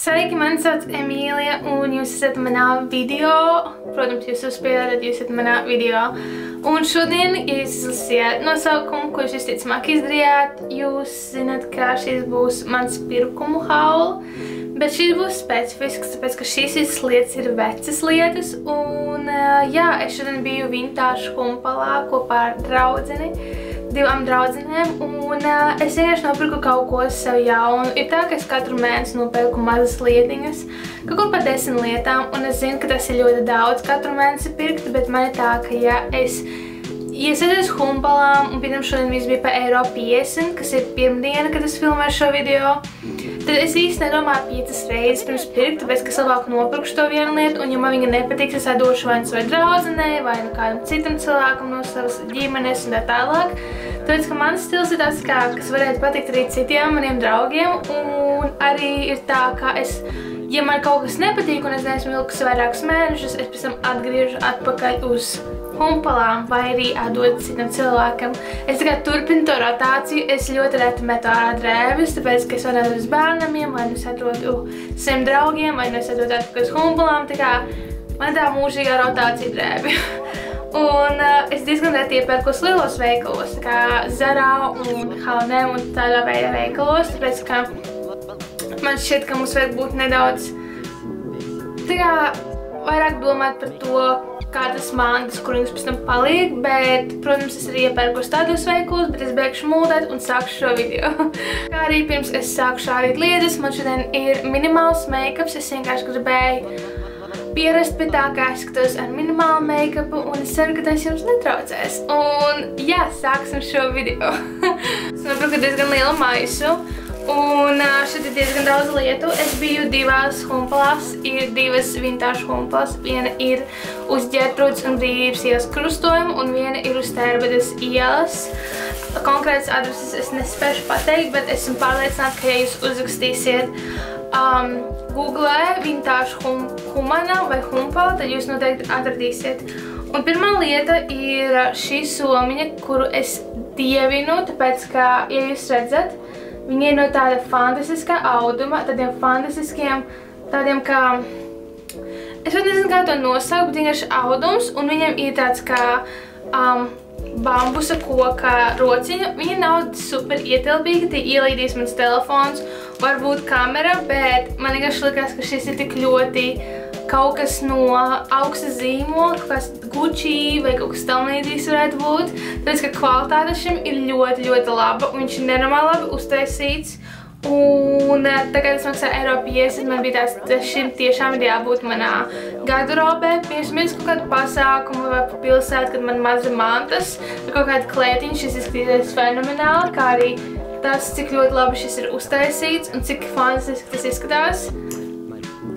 Sveiki, mani sauc Emīlija un jūs esat manā video. Protams, jūs uzspēlējat, jūs esat manā video. Un šodien, ja jūs izlasījāt nosaukumu, ko jūs visticamāk izdarījāt, jūs zināt, ka šis būs mans pirkumu haul. Bet šis būs specifisks, tāpēc, ka šīs visas lietas ir vecas lietas. Un jā, es šodien biju Vintāžu Humpalā kopā ar divām draudzenēm, un es vienkārši nopirku kaut ko sev jaunu. Ir tā, ka es katru mēnesi nopirku mazas lietiņas, kaut kur pa 10 lietām, un es zinu, ka tas ir ļoti daudz katru mēnesi pirkt, bet man ir tā, ka ja es aizies Humpalām, un piemēram šodien viss bija pa €50, kas ir pirmdiena, kad es filmēju šo video, tad es īsti nedomāju 5 reizes pirms pirkt, tāpēc, ka es labāk nopirkšu to vienu lietu, un ja man viņa nepatiks, es došu vai savai draudzenei, vai kādam citam cilvēkam no savas ģimenes un tā tālāk. Tāpēc, ka mans stils ir tāds, kas varētu patikt arī citiem maniem draugiem, un arī ir tā, ka ja man kaut kas nepatīk, un es neesmu ilgusi vairākus mēnešus, es pēc tam atgriežu atpakaļ uz Humpalām vai arī atdodu citam cilvēkam. Es tikai turpinu to rotāciju, es ļoti reti metu ārā drēbes, tāpēc, ka es vai nedodu uz bērnamiem, vai nu es atrodu saviem draugiem, vai nu es atrodu atpakaļ uz Humpalām, tā kā man tā mūžīgā rotācija drēbi. Un es diezgan reti iepērkos lielos veikalos, tā kā Zara un H&M un tādā veidā veikalos, tāpēc, ka man šķiet, ka mums vajag būt nedaudz tā kā vairāk domāt par to, kādas mantas, kur jums pēc tam paliek, bet, protams, es arī iepērkos tādos veikalos, bet es beigšu muldēt un sākšu šo video. Kā arī pirms es sāku šādīt lietas, man šodien ir minimāls make-ups, es vienkārši gribēju pierast pie tā, kā es skatos ar minimālu make-upu, un es ceru, ka tas jums netraucēs. Un jā, sāksim šo video. Es nopirku diezgan lielu maisu. Un šeit ir diezgan daudz lietu. Es biju divās Humpalās, ir divas Vintāžu Humpalas. Viena ir uz Ģertrūdes un Brīvības ielas krustojumu, un viena ir uz Tērbadas ielas. Konkrētas adreses es nespēšu pateikt, bet esmu pārliecināta, ka ja jūs uzrakstīsiet Googlē Vintāžu Humana vai Humpala, tad jūs noteikti atradīsiet. Un pirmā lieta ir šī somiņa, kuru es dievinu, tāpēc, ka, ja jūs redzat, viņi ir no tāda fantastiskā auduma, tādiem fantastiskiem, tādiem kā, es pat nezinu, kā to nosaukt, bet vienkārši audums, un viņam ir tāds kā bambusa koka rociņa. Viņi nav super ietilpīgi, tie ielīdīs mans telefons, varbūt kamera, bet man vienkārši likās, ka šis ir tik ļoti kaut kas no augsta zīmola, kaut kas Gucci vai kaut kas tam līdzīgs varētu būt. Tāpēc, ka kvalitāte šim ir ļoti, ļoti laba, un viņš ir nenormāli labi uztaisīts. Un tagad es maksāju €50, man bija tāds, šim tiešām ir jābūt manā garderobē. Pirms kaut kādu pasākumu vai pa pilsētu, kad man maza mantas, vai kaut kāda klētiņa, šis izskatīsies fenomenāli, kā arī tas, cik ļoti labi šis ir uztaisīts un cik fantastiski tas izskatās.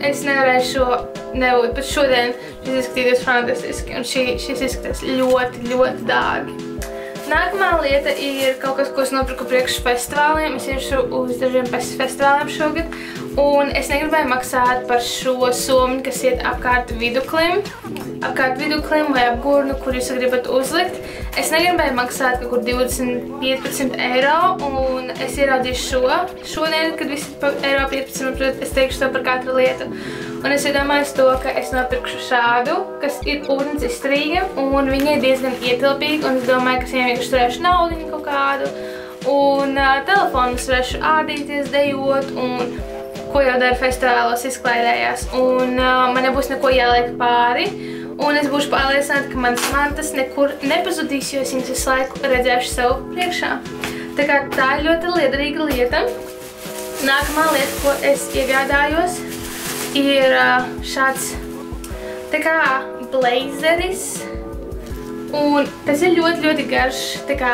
Es nevarēju šo nebūt, bet šodien šis izskatīties fantastiski, un šis izskatās ļoti, ļoti dārgi. Nākamā lieta ir kaut kas, ko es nopirku priekš festivāliem. Es iešu uz dažiem festivāliem šogad, un es negribēju maksāt par šo somiņu, kas iet apkārt viduklim vai apgurnu, kur jūs gribat uzlikt. Es negribēju maksāt kaut kur 15 €, un es ieraudzīju šodien, kad visi pa €15, es teikšu to par katru lietu. Un es iedomājos to, ka es nopirkšu šādu, kas ir ūdens izturīga, un viņa ir diezgan ietilpīga, un es domāju, ka es viņiem vienkārši turēšu naudiņu kaut kādu, un telefonu es varēšu ādīties, dejot, un ko jau dara festivālos izklaidējās, un man nebūs neko jāliek pāri. Un es būšu pārliecināta, ka manas mantas nekur nepazudīs, jo es viņas visu laiku redzēšu sev priekšā. Tā kā tā ir ļoti liederīga lieta. Nākamā lieta, ko es iegādājos, ir šāds tā kā blazeris. Un tas ir ļoti, ļoti garš tā kā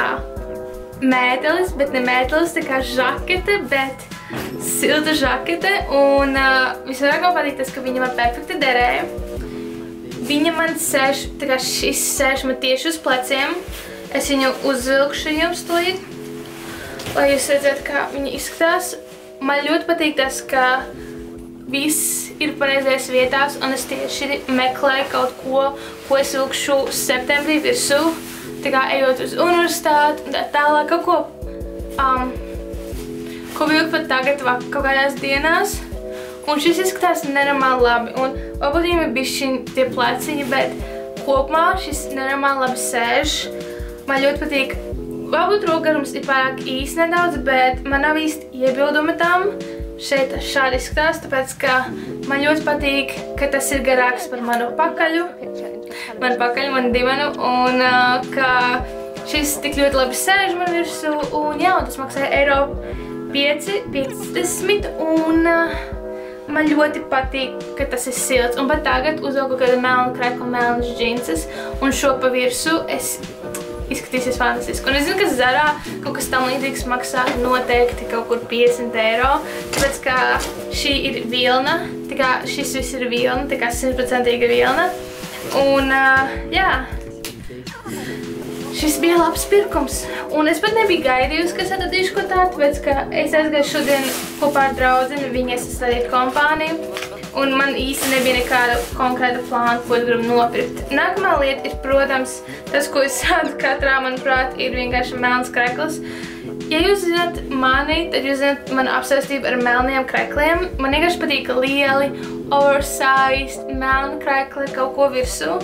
mētelis, bet ne mētelis, tā kā žakete, bet silta žakete. Un visvairāk man patīk tas, ka viņa man perfekti derēja. Viņa man sēž, tā kā šis sēž man tieši uz pleciem. Es viņu uzvilkšu jums tūlīt, lai jūs redzētu, kā viņa izskatās. Man ļoti patīk tas, ka viss ir pareizajās vietās, un es tieši meklēju kaut ko, ko es vilkšu septembrī virsū, tā kā ejot uz universitāti un tā tālāk, kaut ko, ko vilku pat tagad kaut kādās dienās. Un šis izskatās nenormāli labi. Un varbūt viņam ir bišķiņ tie pleciņi, bet kopumā šis nenormāli labi sēž. Man ļoti patīk. Varbūt rokgarums ir pārāk īsti nedaudz, bet man nav īsti iebildumi tam. Šeit šādi izskatās, tāpēc, ka man ļoti patīk, ka tas ir garāks par manu pakaļu. Manu divanu, un ka šis tik ļoti labi sēž man virsū, un jā, un tas maksāja €5,50, un man ļoti patīk, ka tas ir silts. Un pat tagad uzvelku kādu melnu kreklu, melnas džinses, un šo pa virsū es izskatīsies fantastiski. Un es zinu, ka Zarā kaut kas tam līdzīgs maksā noteikti kaut kur €50, tāpēc, ka šī ir vilna, tā kā šis viss ir vilna, tā kā 100% vilna. Un, jā, šis bija labs pirkums. Un es pat nebiju gaidījusi, ka es atradīšu ko tādu, tāpēc, ka es aizgāju šodien kopā ar draudzeni, viņai sastādīt kompāniju. Un man īsti nebija nekāda konkrēta plāna, ko es gribu nopirkt. Nākamā lieta ir, protams, tas, ko es rādu katrā, manuprāt, ir vienkārši melns krekls. Ja jūs zināt mani, tad jūs zināt manu apsēstību ar melniem krekliem. Man vienkārši patīk lieli, oversized, melni krekli kaut ko virsū.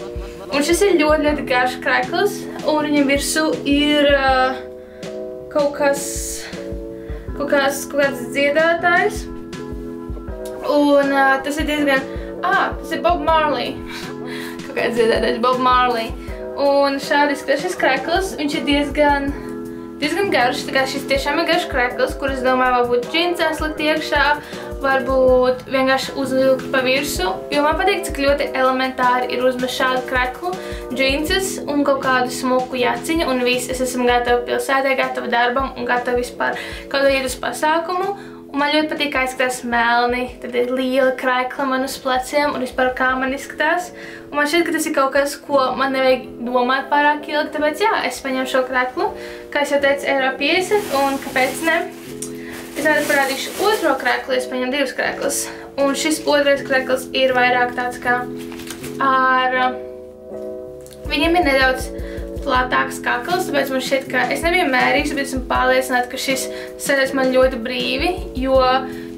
Un šis ir ļoti garš krekls, un viņam virsū ir kaut kāds dziedātājs. Un tas ir diezgan... tas ir Bob Marley. Kaut kāds dziedātājs, Bob Marley. Un šādi izskatās šis krekls. Viņš ir diezgan garš. Tā kā šis tiešām ir garš krekls, kur es domāju, varbūt džinsās likt iekšā, varbūt vienkārši uzvilkt pa virsu. Jo man patīk, cik ļoti elementāri ir uzmest šādu kreklu, džinses un kaut kādu smuku jaciņu. Un viss, es esmu gatava pilsētē, gatava darbam un gatava vispār kaut kā iet uz pasākumu. Un man ļoti patīk, kā izskatās melni, tad ir liela krekla man uz pleciem un vispār kā man izskatās. Un man šķiet, ka tas ir kaut kas, ko man nevajag domāt pārāk ilgi, tāpēc jā, es paņemu šo kreklu, kā es jau teicu, €50, un kāpēc ne? Es tagad parādīšu otro kreklu, es paņemu divas kreklas. Un šis otrais krekls ir vairāk tāds kā ar... Viņam ir nedaudz platāks kakls, tāpēc man šķiet, ka es nebiju mērījusi, bet esmu pārliecināta, ka šis sēdēs man ļoti brīvi, jo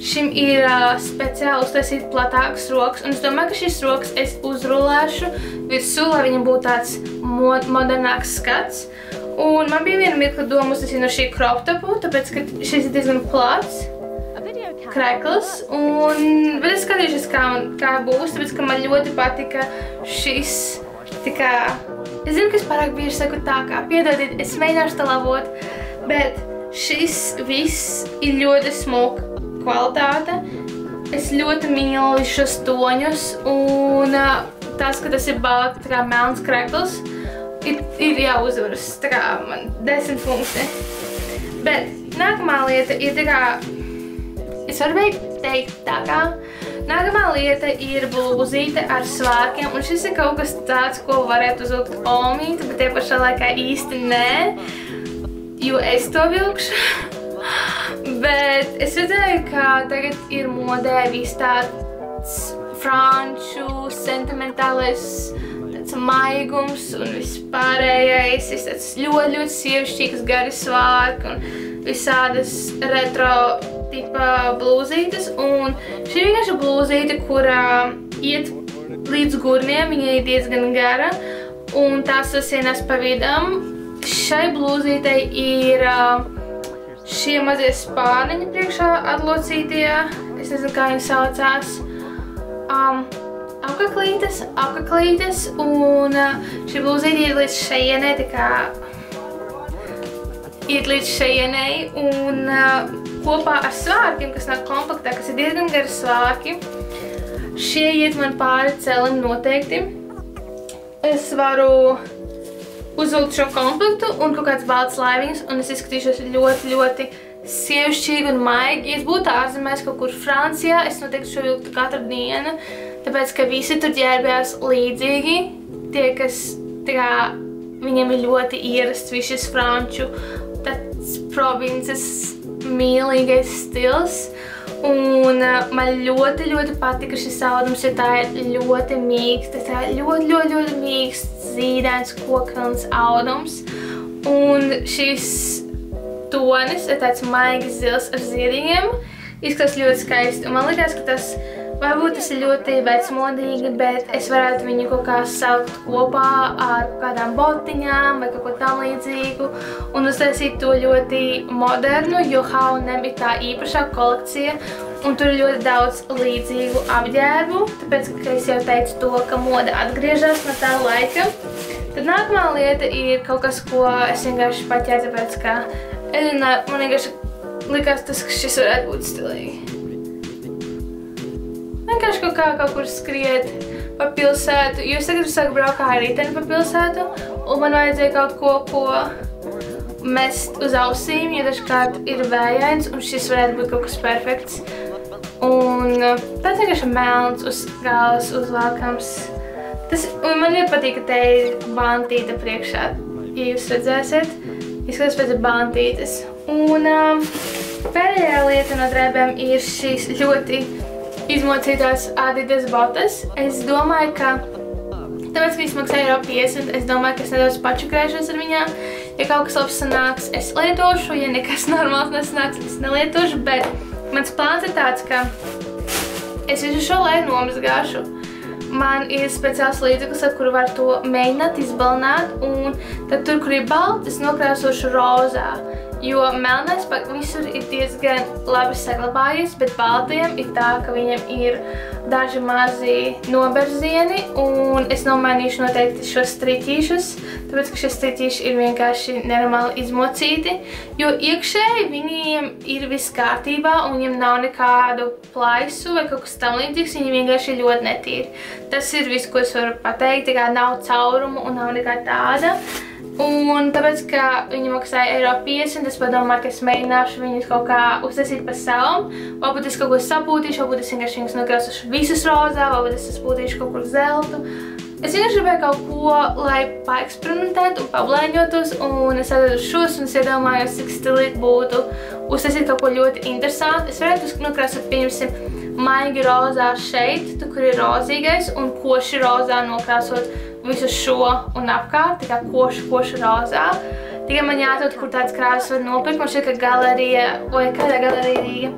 šim ir speciāli uztaisīt platāks rokas, un es domāju, ka šis rokas es uzrulēšu virsū, lai viņam būtu tāds modernāks skats. Un man bija viena mirkla doma uztaisīt no šī crop topu, tāpēc, ka šis ir diezgan plats krekls, bet es skatīšos, kā būs, tāpēc, ka man ļoti patika šis, tā kā... Es zinu, ka es pārāk bieži saku tā kā, piedodiet, es mēģināšu tā labot, bet šis viss ir ļoti smuka kvalitāte. Es ļoti mīlu šos toņus, un tas, ka tas ir balti, tā kā melns krekls, ir jāuzvaras, tā kā man 10 punkti. Bet nākamā lieta ir tā kā, es varu teikt tā kā, nākamā lieta ir blūzīte ar svārkiem, un šis ir kaut kas tāds, ko varētu uzvilkt Olmīte, bet tie pašā laikā īsti nē, jo es to vilkšu. Bet es redzēju, ka tagad ir modē viss tāds franču, sentimentālais tāds maigums un viss pārējais, viss tāds ļoti sievišķīgs gari svārki un visādas retro tipa blūzītes, un šī vienkārši blūzīte, kurā iet līdz gurniem, viņa ir diezgan gara, un tās sasienās pa vidam. Šai blūzītei ir šie mazie spārniņi priekšā atlocītie, es nezinu, kā viņi saucās, apaklītes, un šī blūzīte iet līdz šejienei, tā kā iet līdz šejienei, un kopā ar svārkiem, kas nāk komplektā, kas ir diezgan gari svārki. Šie iet man pāri celim noteikti. Es varu uzvilkt šo komplektu un kaut kāds balts laiviņas, un es izskatīšos ļoti sievišķīgi un maigi. Ja es būtu ārzemēs kaut kur Francijā, es noteikti šo vilktu katru dienu, tāpēc, ka visi tur ģērbjās līdzīgi. Tie, kas, tā kā, viņiem ir ļoti ierasts viss šis franču, tāds provinces mīlīgais stils, un man ļoti patika šis audums, jo tā ir ļoti mīksta, tā ir ļoti mīksts, zīdains, kokvilnas audums, un šis tonis ir tāds maigi zils ar ziediņiem, izskatās ļoti skaisti. Un man liekas, ka varbūt tas ir ļoti vecmodīgi, bet es varētu viņu kaut kā salikt kopā ar kādām botiņām vai kaut ko tam līdzīgu un uztaisīt to ļoti modernu, jo H&M ir tā īpašā kolekcija un tur ir ļoti daudz līdzīgu apģērbu, tāpēc, ka es jau teicu to, ka moda atgriežas no tā laika. Tad nākamā lieta ir kaut kas, ko es vienkārši paķēru, tāpēc, ka man vienkārši likās tas, ka šis varētu būt stilīgi. Vienkārši kaut kur skriet pa pilsētu, jo es tagad sāku braukt ar riteni pa pilsētu, un man vajadzēja kaut ko mest uz ausīm, jo dažkārt ir vējains, un šis varētu būt kaut kas perfekts. Un tāds vienkārši melns uz galvas uzvalkams. Un man ļoti patīk, ka te ir bantīta priekšā, ja jūs redzēsiet. Izskatās pēc bantītes. Un pēdējā lieta no drēbēm ir šīs ļoti izmocītās Adidas botas. Es domāju, ka tāpēc, ka viņas maksā €50, es domāju, ka es nedaudz pačakrēšos ar viņām. Ja kaut kas labs sanāks, es lietošu, ja nekas normāls nesanāks, es nelietošu, bet mans plāns ir tāds, ka es visu šo laiku nomazgāšu. Man ir speciāls līdzeklis, ar kuru var to mēģināt izbalināt, un tad tur, kur ir balts, es nokrāsošu rozā. Jo melnais visur ir diezgan labi saglabājies, bet baltajam ir tā, ka viņam ir daži mazi noberzieni, un es nomainīšu noteikti šos striķīšus, tāpēc, ka šie striķīši ir vienkārši nenormāli izmocīti, jo iekšēji viņiem ir viss kārtībā, un viņiem nav nekādu plaisu vai kaut kas tam līdzīgs, viņi vienkārši ir ļoti netīri. Tas ir viss, ko es varu pateikt, tā kā nav caurumu un nav nekā tāda. Un tāpēc, ka viņi maksāja €50, es padomāju, ka es mēģināšu viņus kaut kā uztaisīt pa savam. Varbūt es kaut ko sapūtīšu, varbūt es vienkārši viņus nokrāsošu visus rozā, varbūt es spūtīšu kaut kur zeltu. Es vienkārši gribēju kaut ko, lai paeksperimentētu un pablēņotos, un es atradu šos, un es iedomājos, cik stilīgi būtu uztaisīt kaut ko ļoti interesantu. Es varētu nokrāsot, pieņemsim, maigi rozā šeit, tur, kur ir rozīgais, un koši rozā nokrāsot visu šo un apkārt, tā kā koši rozā. Tikai man jāatrod, kur tāds krāsas var nopirkt. Man šķiet, ka galerija, vai kādā galerija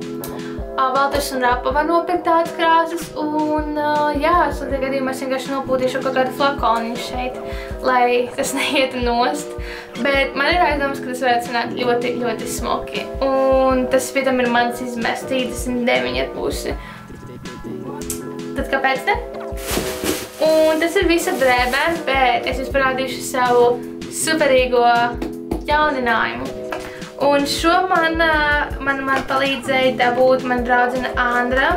Valters un Rapa var nopirkt tādas krāsas. Un jā, sliktajā gadījumā es vienkārši nopūtīšu kaut kādu flakoniņu šeit, lai tas neietu nost. Bet man ir aizdomas, ka tas varētu sanākt ļoti, ļoti smoki. Un tas pie tam ir mans izmest 39,5. Tad kāpēc ne? Un tas ir viss ar drēbēm, bet es jums parādīšu savu superīgo jauninājumu. Un šo man palīdzēja dabūt man draudzene Andra.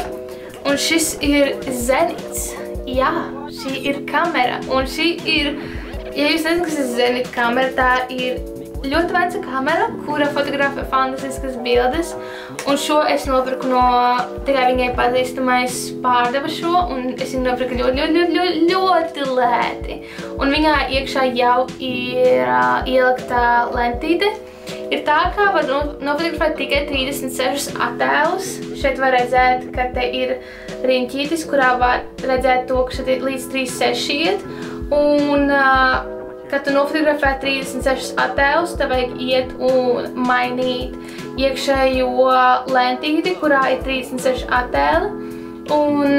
Un šis ir Zenits. Jā, šī ir kamera. Un šī ir, ja jūs nezināt, kas ir Zenit kamera, tā ir ļoti veca kamera, kura fotografē fantastiskas bildes. Un šo es nopirku no, tikai viņai pazīstamais pārdeva šo, un es viņu nopirku ļoti lēti. Un viņā iekšā jau ir ieliktā lentīte. Ir tā, kā var nofotografēt tikai 36 attēlus. Šeit var redzēt, ka te ir riņķītis, kurā var redzēt to, ka šeit ir līdz 36 iet. Un, kad tu nofotografē 36 attēlus, tev vajag iet un mainīt iekšējo lentīti, kurā ir 36 attēli. Un,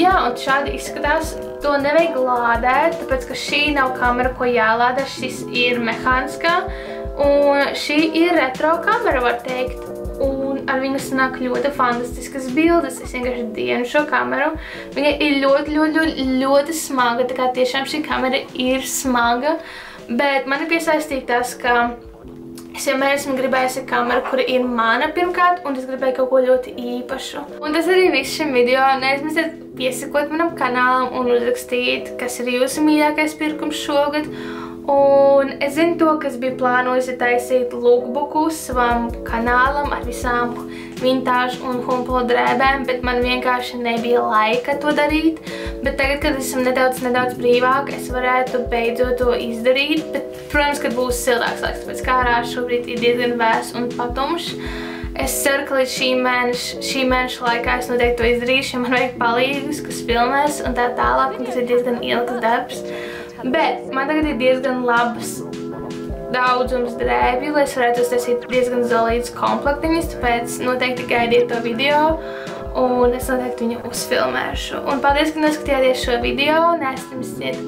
jā, un šādi izskatās. To nevajag lādēt, tāpēc, ka šī nav kamera, ko jālādē, šis ir mehāniskā. Un šī ir retro kamera, var teikt. Un ar viņu sanāk ļoti fantastiskas bildes. Es vienkārši dienu šo kameru. Viņa ir ļoti smaga, tā kā tiešām šī kamera ir smaga. Bet man ir piesaistīta tas, ka es vienmēr esmu gribējusi kameru, kura ir mana pirmkārt, un es gribēju kaut ko ļoti īpašu. Un tas arī viss šim video. Neaizmirstiet piesakot manam kanālam un uzrakstīt, kas ir jūsu mīļākais pirkums šogad. Un es zinu to, ka es biju plānojusi taisīt lookbooku savam kanālam ar visām vintāžu un humplo drēbēm, bet man vienkārši nebija laika to darīt. Bet tagad, kad esam nedaudz brīvāk, es varētu beidzot to izdarīt. Bet, protams, kad būs siltāks laiks, tāpēc kā ārā šobrīd ir diezgan vēss un patumšs. Es ceru, ka līdz šī mēneša laikā es noteikti to izdarīšu, jo man vajag palīgus, kas filmēs un tā tālāk, un tas ir diezgan ilgs darbs. Bet man tagad ir diezgan labas daudzums drēbju, lai es varētu uztaisīt diezgan zolītas komplektiņas, tāpēc noteikti gaidiet to video. Un es noteikti viņu uzfilmēšu. Un paldies, ka noskatījāties šo video. Neaizmirstiet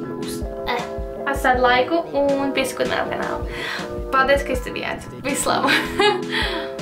atstāt laiku un piesakot manam kanālu. Paldies, ka izturējāt. Visu labu!